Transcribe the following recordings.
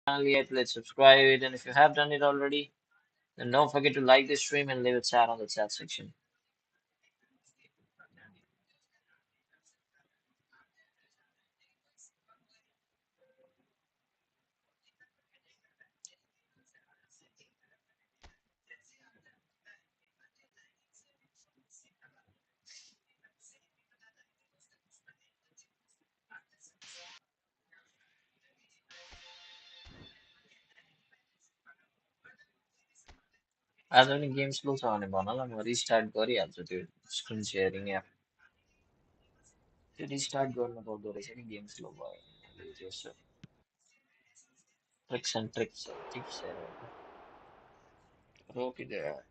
channel yet, let's subscribe it. And if you have done it already, then don't forget to like this stream and leave a chat on the chat section. आज पनि game slow छ भने भन ल म restart गरिहाल्छु त्यो screen sharing app त्यो रिस्टार्ट गर्नु पर्दो रहेछ नि गेम स्लो भयो ट्रिक्स एन्ड ट्रिक्स टिप्सहरू रोकिदियो यार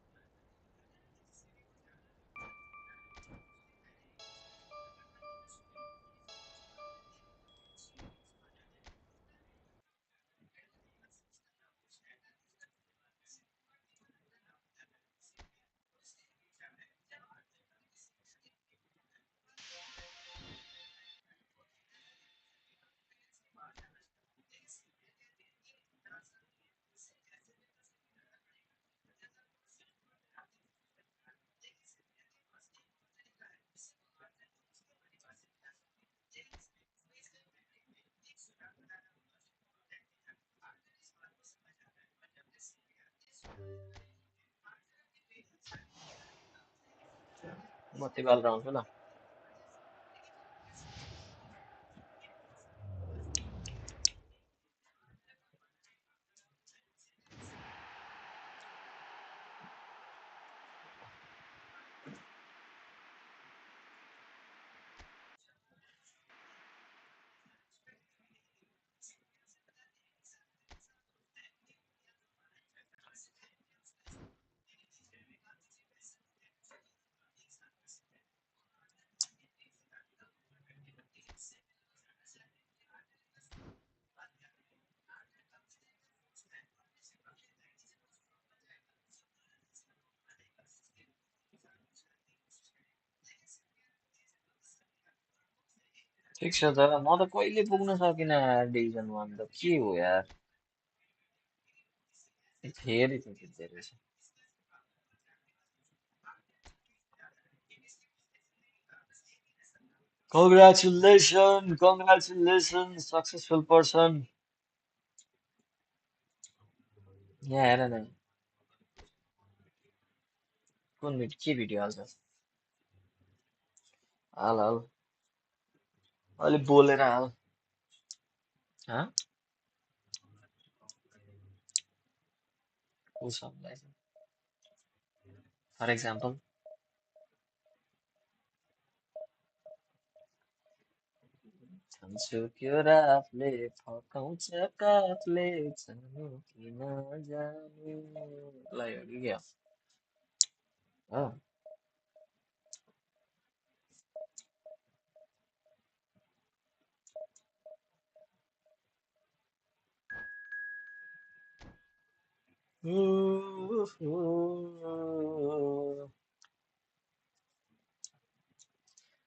म तिबाल आउँछु ल ठिक छ त म त कहिले पुग्न सकिनँ यार डिभिजन 1 त के हो यार फेरि त जित्दै रहेछ Congratulations, successful person. यहाँ हेर न कुन के भिडियो हाल्छ हाल हाल अलि बोलेर हाल हाँ को सबलाई फर एक्जाम्पल छन्छु रातले फकाउँछ काठले जानु कि नजानु ल यो कि के हो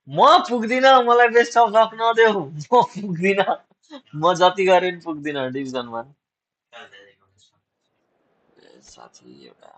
म पुग्दिन मलाई बेस्ट अफ लक नदेऊ म पुग्दिन म जति गरे पनि पुग्दिन डिभिजनमा साथी एउटा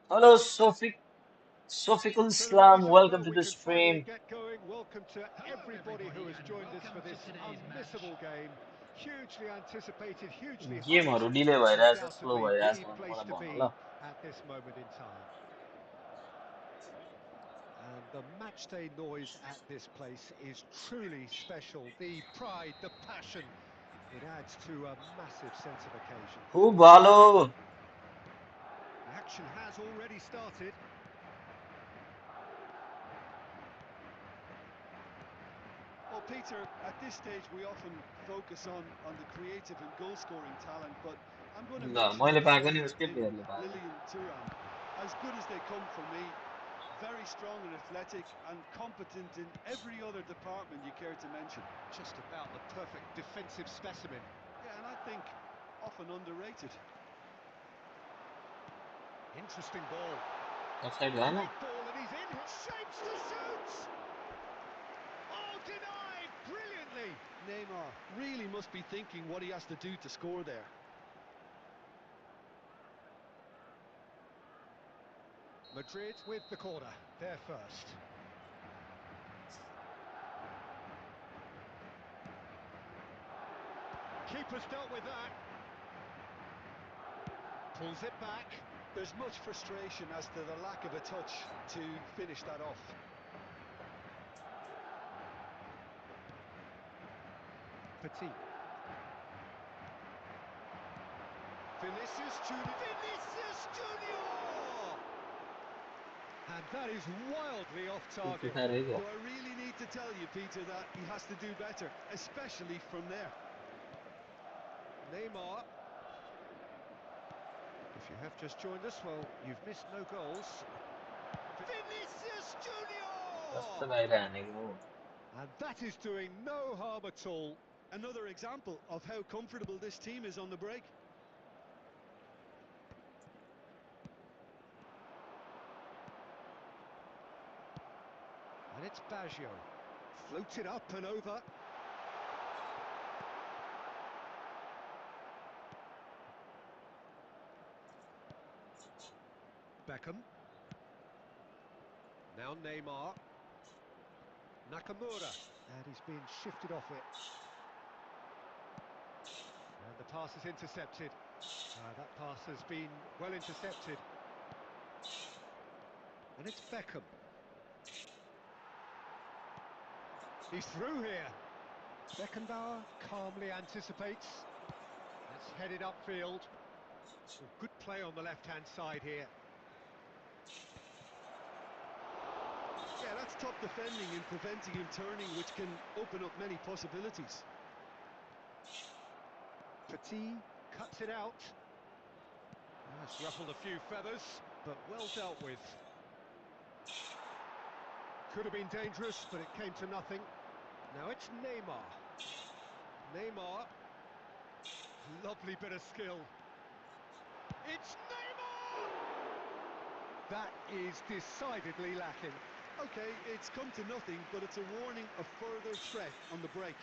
Hello, Sofikul So, ladies Islam. and Welcome gentlemen, to we the can finally stream. get going. Welcome to everybody who has joined us for this unmissable game. Hugely anticipated, hugely गेमहरू hyped, delay and भइरहेछ slow undoubtedly भइरहेछ the भने place मलाई to भन be ल at this moment in time. And the matchday noise at this place is truly special. The pride, the passion, it adds to a massive sense of occasion. Who भालो The action has already started. Peter, at this stage we often focus on the creative and goal-scoring talent, but I'm going to ल mention the मैले पाएको नि उसकै defensive प्लेयरले पाएको Lillian Thuram. As good as they come for me, very strong and athletic and competent in every other department you care to mention. Just about the perfect defensive specimen. Yeah, and I think often underrated. Interesting ball. Offside भएन Great ball, and he's in. Shapes to shoot. Oh, denied brilliantly. Neymar really must be thinking what he has to do to score there. Madrid with the corner. They're first. Keeper's dealt with that. Pulls it back. There's much frustration as to the lack of a touch to finish that off. Petit. Vinicius Junior. Vinicius Junior! And that is wildly off target. सुखाएरै गयो Do I really need to tell you, Peter, that he has to do better, especially from there? Neymar. If you have just joined us, well, you've missed no goals. Vinicius कस्तो Junior! बाहिर हानेको हो And that is doing no harm at all. Another example of how comfortable this team is on the break. And it's Baggio. Floated up and over. Beckham. Now Neymar. Nakamura. And he's been shifted off it. And the pass is intercepted. That pass has been well intercepted. And it's Beckham. He's through here. Beckenbauer calmly anticipates. It's headed upfield. Well, good play on the left-hand side here. Yeah, that's top defending and preventing him turning, which can open up many possibilities. Petit cuts it out. That's ruffled a few feathers, but well dealt with. Could have been dangerous, but it came to nothing. Now it's Neymar. Neymar. Lovely bit of skill. It's Neymar! That is decidedly lacking. Okay, it's come to nothing, but it's a warning of further threat on the break.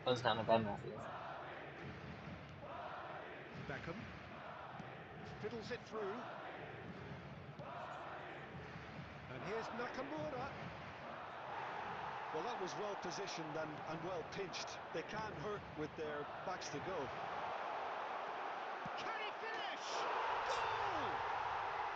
First Khan पाएन आफूले Beckham fiddles it through. And here's Nakamura. Well, that was well positioned and well pinched. They can't hurt with their backs to goal. Can he finish? Goal!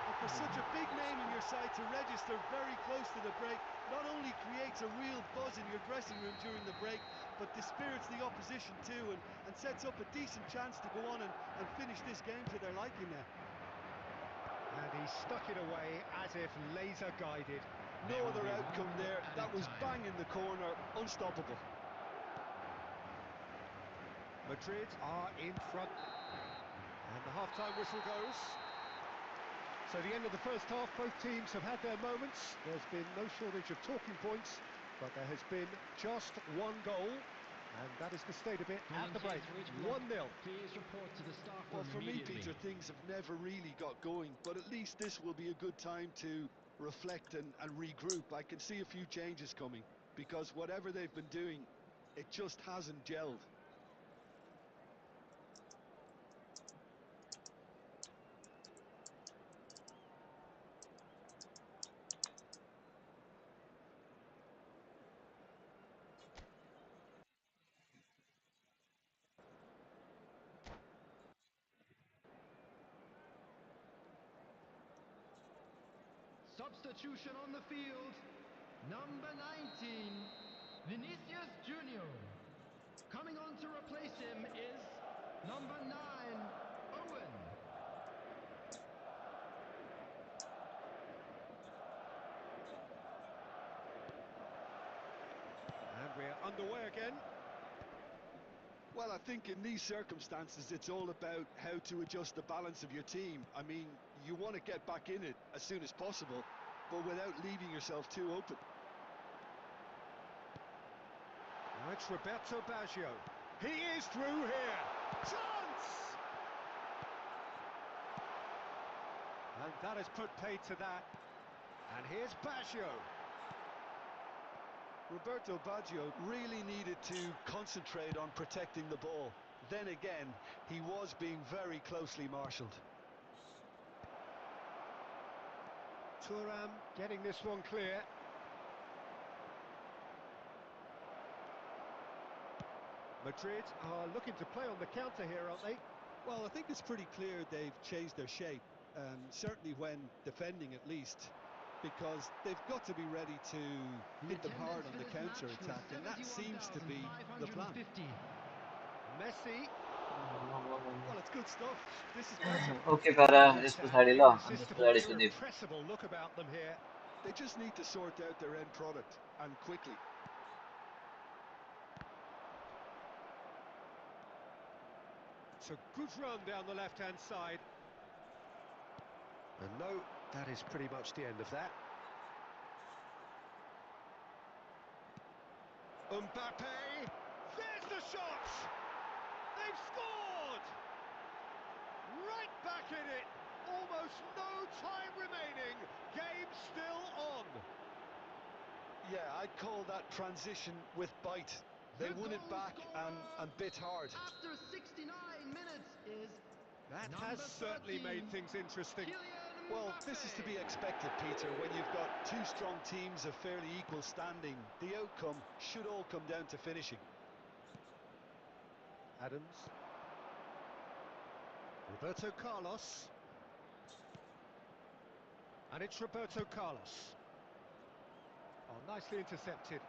And for such a big name in your side to register very close to the break, not only creates a real buzz in your dressing room during the break, but dispirits the opposition too and sets up a decent chance to go on and finish this game to their liking now. And he stuck it away as if laser guided. No other outcome there. That was bang in the corner, unstoppable. Madrid are in front. And the half-time whistle goes. So the end of the first half, both teams have had their moments. There's been no shortage of talking points, but there has been just one goal. And that is the state of it at the break. 1-0. Please report to the staff Well, room for me, immediately. Peter, things have never really got going, but at least this will be a good time to reflect and regroup. I can see a few changes coming, because whatever they've been doing, it just hasn't gelled. Substitution on the field. Number 19, Vinicius Junior. Coming on to replace him is number 9, Owen. underway again. Well, I think in these circumstances, it's all about how to adjust the balance of your team. I mean, you want to get back in it as soon as possible, but without leaving yourself too open. Now it's Roberto Baggio. He is through here. Chance! And that has put paid to that. And here's Baggio. Roberto Baggio really needed to concentrate on protecting the ball. Then again, he was being very closely marshalled. Thuram getting this one clear. Madrid are looking to play on the counter here, aren't they? Well, I think it's pretty clear they've changed their shape, certainly when defending at least, because they've got to be ready to hit them hard on the counter-attack, and that seems to be the plan. Messi. Well, it's good stuff. This is great. Oke para यसको An छाडी ल अनि त्यसको irresistible, छाडी Sudeep irrepressible look about them here. They just need to sort out their end product, and quickly. It's a good run down the left-hand side. And no, that is pretty much the end of that. Mbappe! There's the shot! They've scored! Right back in it! Almost no time remaining. Game still on. Yeah, I'd call that transition with bite. They won it back and bit hard. After 69 minutes is That number has certainly 13, made things interesting. Kylian Well, Mbappe. this is to be expected, Peter. When you've got two strong teams of fairly equal standing, the outcome should all come down to finishing. Adams. Roberto Carlos. And it's Roberto Carlos. Oh, nicely intercepted.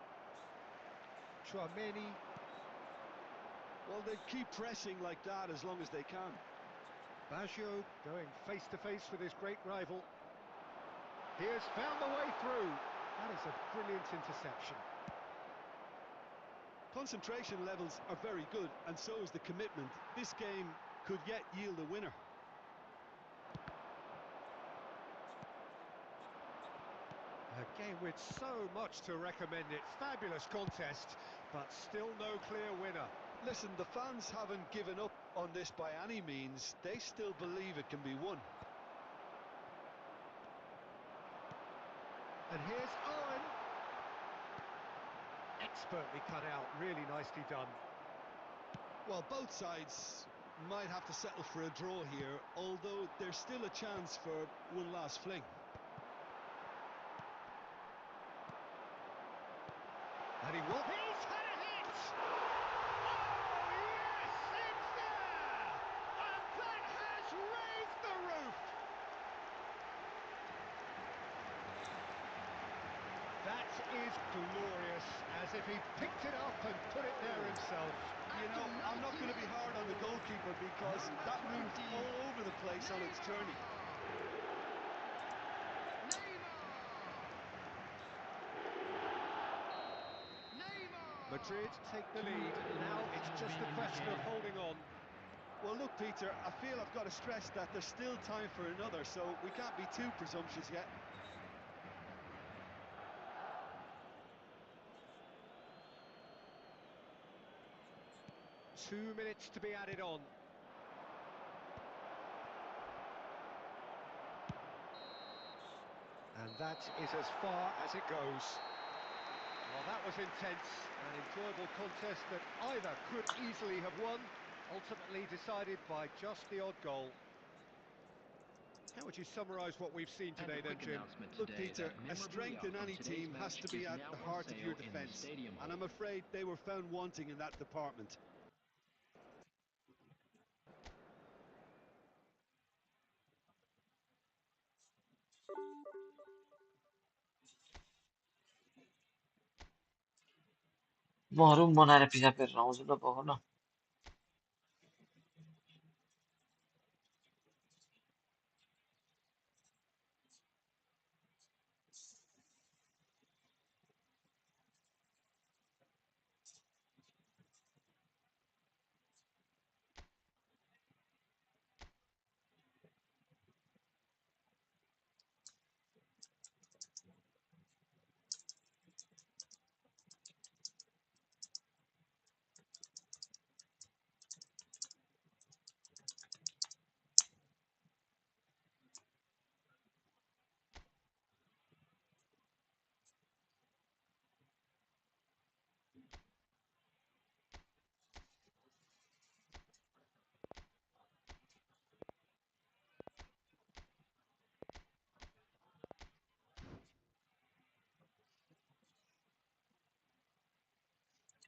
Chouameni. Well, they keep pressing like that as long as they can. Baggio going face-to-face with his great rival. He has found the way through. That is a brilliant interception. Concentration levels are very good, and so is the commitment. This game could yet yield a winner. A game with so much to recommend it. Fabulous contest, but still no clear winner. Listen, the fans haven't given up on this by any means. They still believe it can be won. And here's Owen. Expertly cut out, really nicely done. Well, both sides might have to settle for a draw here, although there's still a chance for one last fling. And he will. He's had a hit! Oh, yes, it's there! And that has raised the roof! That is glorious, as if he picked it up and put it there himself. You know, I'm not going to be hard on the goalkeeper because that moved all over the place on its journey. Madrid take the lead. Now it's just a question of holding on. Well, look, Peter, I feel I've got to stress that there's still time for another, so we can't be too presumptuous yet. Two minutes to be added on. And that is as far as it goes. Well, that was intense, an enjoyable contest that either could easily have won, ultimately decided by just the odd goal. How would you summarise what we've seen today then, Jim? Look, Peter, a strength in any team has to be at the heart of your defence, and I'm afraid they were found wanting in that department. म room बनाएर pizza पेरेर आउँछु ल पख न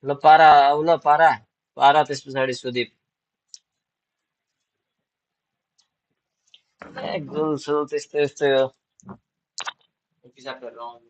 ल पारा आऊ ल पारा पारा त्यस पछाडि सुदीप ए गोल सोल त्यस्तै यस्तै हो पिसाब गरेर आउनु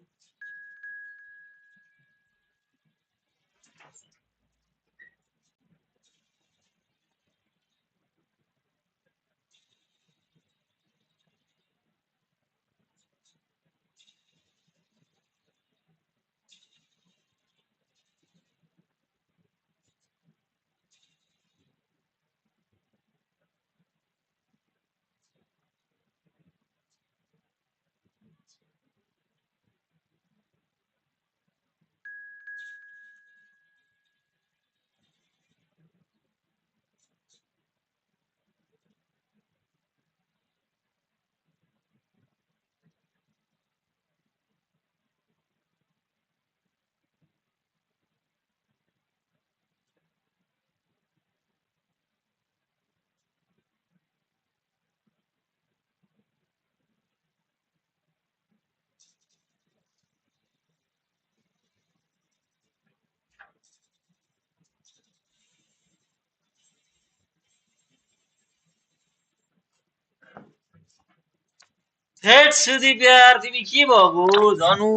हेट सुदीप यार तिमी के भएको धनु